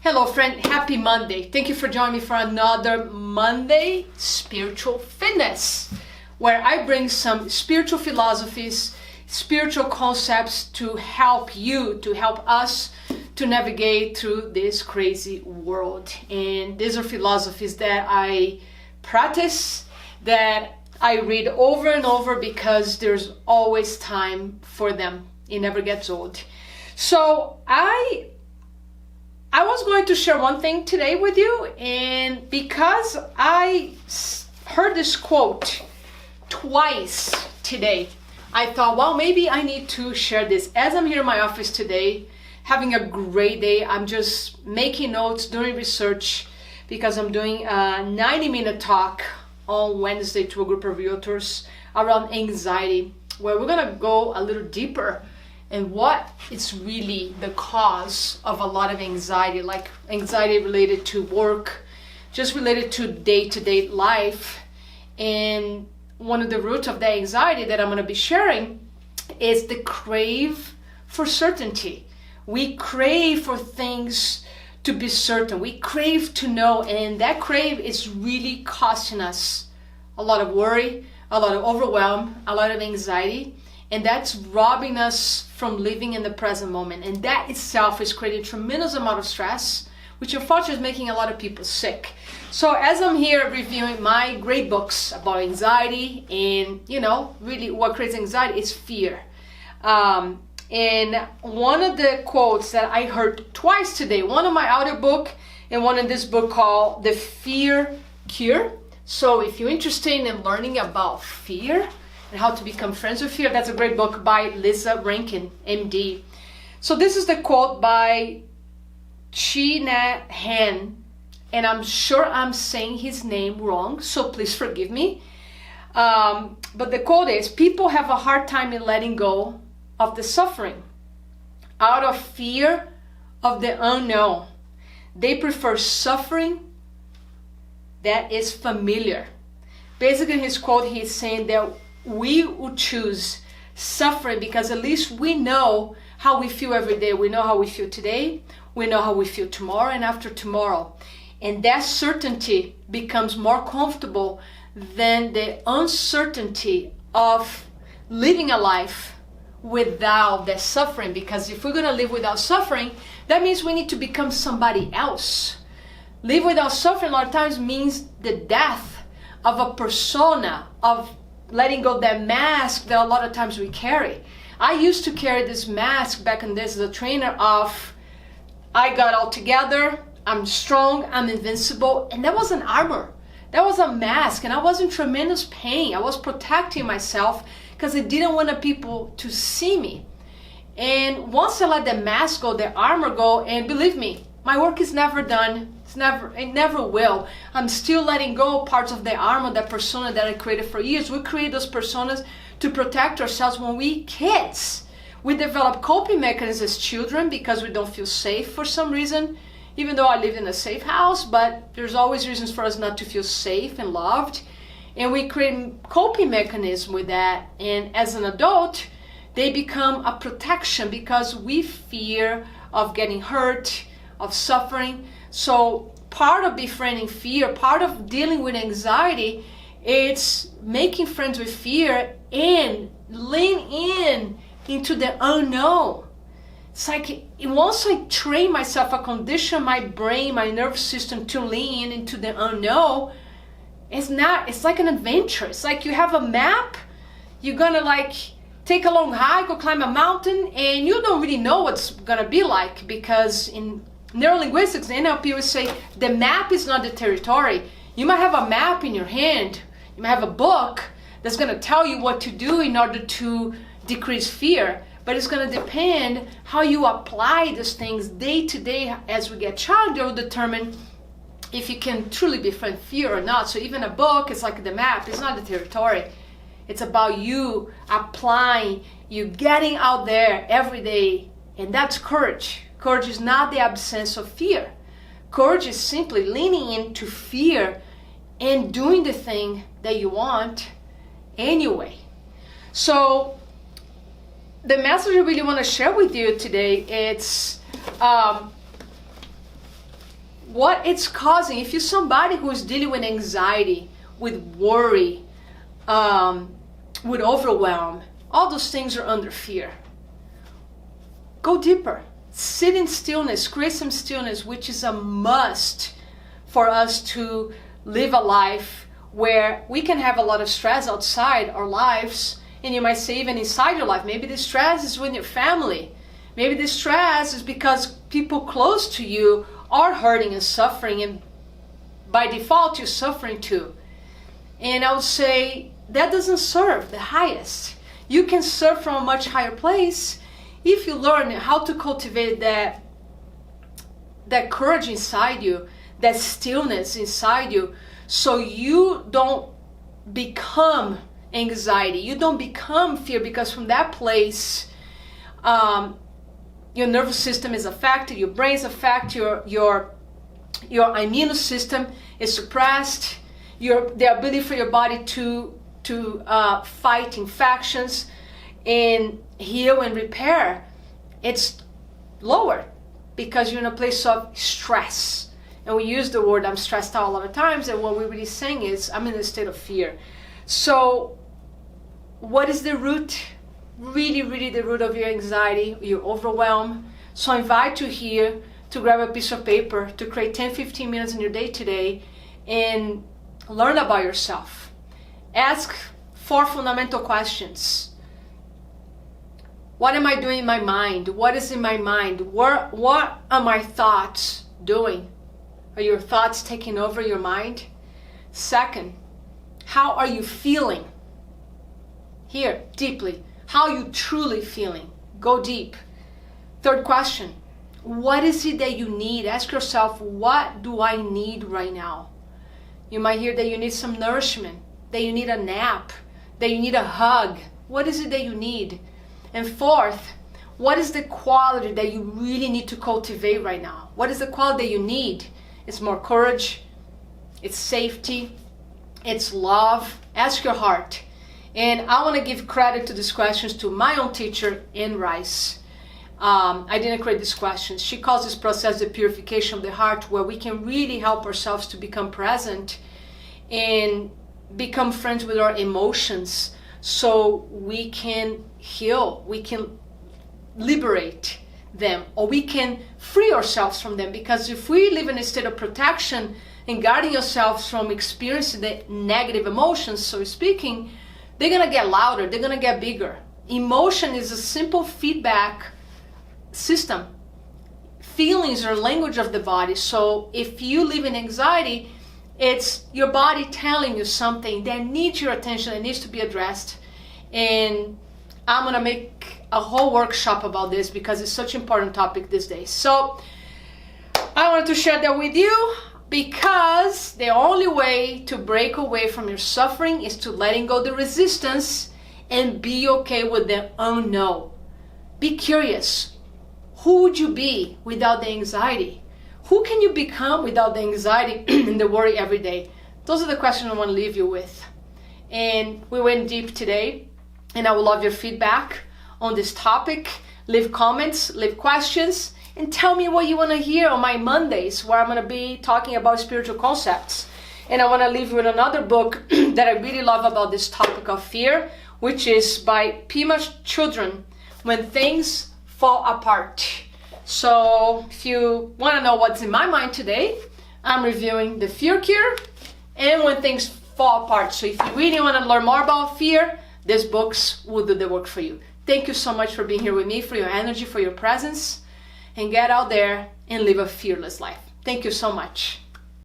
Hello friend, happy Monday. Thank you for joining me for another Monday Spiritual Fitness, where I bring some spiritual philosophies, spiritual concepts to help you, to help us to navigate through this crazy world. And these are philosophies that I practice, that I read over and over because there's always time for them. It never gets old. So I was going to share one thing today with you, and because I heard this quote twice today, I thought, well, maybe I need to share this. As I'm here in my office today, having a great day, I'm just making notes, doing research, because I'm doing a 90-minute talk on Wednesday to a group of realtors around anxiety, where we're gonna go a little deeper and what is really the cause of a lot of anxiety, like anxiety related to work, just related to day-to-day life. And one of the roots of that anxiety that I'm going to be sharing is the crave for certainty. We crave for things to be certain. We crave to know, and that crave is really costing us a lot of worry, a lot of overwhelm, a lot of anxiety. And that's robbing us from living in the present moment. And that itself is creating a tremendous amount of stress, which unfortunately is making a lot of people sick. So as I'm here reviewing my great books about anxiety, and really what creates anxiety is fear. And one of the quotes that I heard twice today, one in my audiobook and one in this book called The Fear Cure. So if you're interested in learning about fear, and how to become friends with fear, that's a great book by Lisa Rankin, MD. So this is the quote by Chi-Nhat Hanh, and I'm sure I'm saying his name wrong, so please forgive me. But the quote is, people have a hard time in letting go of the suffering out of fear of the unknown. They prefer suffering that is familiar. Basically, in his quote, he's saying that we would choose suffering because at least we know how we feel every day. We know how we feel today. We know how we feel tomorrow and after tomorrow. And that certainty becomes more comfortable than the uncertainty of living a life without that suffering. Because if we're going to live without suffering, that means we need to become somebody else. Live without suffering a lot of times means the death of a persona, of letting go that mask that a lot of times we carry. I used to carry this mask back in this as a trainer of, I got all together, I'm strong, I'm invincible, and that was an armor. That was a mask, and I was in tremendous pain. I was protecting myself because I didn't want people to see me. And once I let the mask go, the armor go, and believe me, my work is never done. It never will. I'm still letting go parts of the armor, that persona that I created for years. We create those personas to protect ourselves when we kids. We develop coping mechanisms as children because we don't feel safe for some reason, even though I live in a safe house, but there's always reasons for us not to feel safe and loved. And we create coping mechanism with that. And as an adult, they become a protection because we fear of getting hurt, of suffering. So part of befriending fear, part of dealing with anxiety, it's making friends with fear and lean into the unknown. It's like once I train myself, I condition my brain, my nervous system to lean into the unknown. It's like an adventure. It's like you have a map, you're gonna take a long hike or climb a mountain, and you don't really know what's gonna be like, because in neurolinguistics, NLP would say the map is not the territory. You might have a map in your hand, you might have a book that's going to tell you what to do in order to decrease fear, but it's going to depend how you apply those things day to day. As we get challenged, it will determine if you can truly befriend fear or not. So even a book is like the map, it's not the territory. It's about you applying, you getting out there every day, and that's courage. Courage is not the absence of fear. Courage is simply leaning into fear and doing the thing that you want anyway. So the message I really want to share with you today, it's what it's causing. If you're somebody who is dealing with anxiety, with worry, with overwhelm, all those things are under fear. Go deeper. Sit in stillness. Create some stillness, which is a must for us to live a life where we can have a lot of stress outside our lives, and you might say even inside your life. Maybe the stress is with your family. Maybe the stress is because people close to you are hurting and suffering, and by default you're suffering too. And I would say that doesn't serve the highest. You can serve from a much higher place if you learn how to cultivate that courage inside you, that stillness inside you, so you don't become anxiety, you don't become fear, because from that place your nervous system is affected, your brain is affected, your immune system is suppressed, the ability for your body to fight infections and heal and repair, it's lower because you're in a place of stress. And we use the word I'm stressed out a lot of times, and what we're really saying is I'm in a state of fear. So what is the root? Really the root of your anxiety, your overwhelm. So I invite you here to grab a piece of paper, to create 10-15 minutes in your day today and learn about yourself. Ask 4 fundamental questions. What am I doing in my mind? What is in my mind? What are my thoughts doing? Are your thoughts taking over your mind? Second, how are you feeling? Here, deeply. How are you truly feeling? Go deep. Third question, what is it that you need? Ask yourself, what do I need right now? You might hear that you need some nourishment, that you need a nap, that you need a hug. What is it that you need? And fourth, what is the quality that you really need to cultivate right now? What is the quality that you need? It's more courage, it's safety, it's love. Ask your heart. And I want to give credit to these questions to my own teacher, Anne Rice. I didn't create these questions. She calls this process the purification of the heart, where we can really help ourselves to become present and become friends with our emotions, so we can heal, we can liberate them, or we can free ourselves from them. Because if we live in a state of protection and guarding ourselves from experiencing the negative emotions, so speaking, they're gonna get louder, they're gonna get bigger. Emotion is a simple feedback system. Feelings are language of the body. So if you live in anxiety, it's your body telling you something that needs your attention, that needs to be addressed. And I'm gonna make a whole workshop about this because it's such an important topic these days. So I wanted to share that with you, because the only way to break away from your suffering is to letting go the resistance and be okay with the unknown. Be curious. Who would you be without the anxiety? Who can you become without the anxiety and the worry every day? Those are the questions I want to leave you with. And we went deep today, and I would love your feedback on this topic. Leave comments, leave questions, and tell me what you want to hear on my Mondays, where I'm going to be talking about spiritual concepts. And I want to leave you with another book that I really love about this topic of fear, which is by Pema Children, When Things Fall Apart. So if you want to know what's in my mind today, I'm reviewing The Fear Cure and When Things Fall Apart. So if you really want to learn more about fear, these books will do the work for you. Thank you so much for being here with me, for your energy, for your presence, and get out there and live a fearless life. Thank you so much.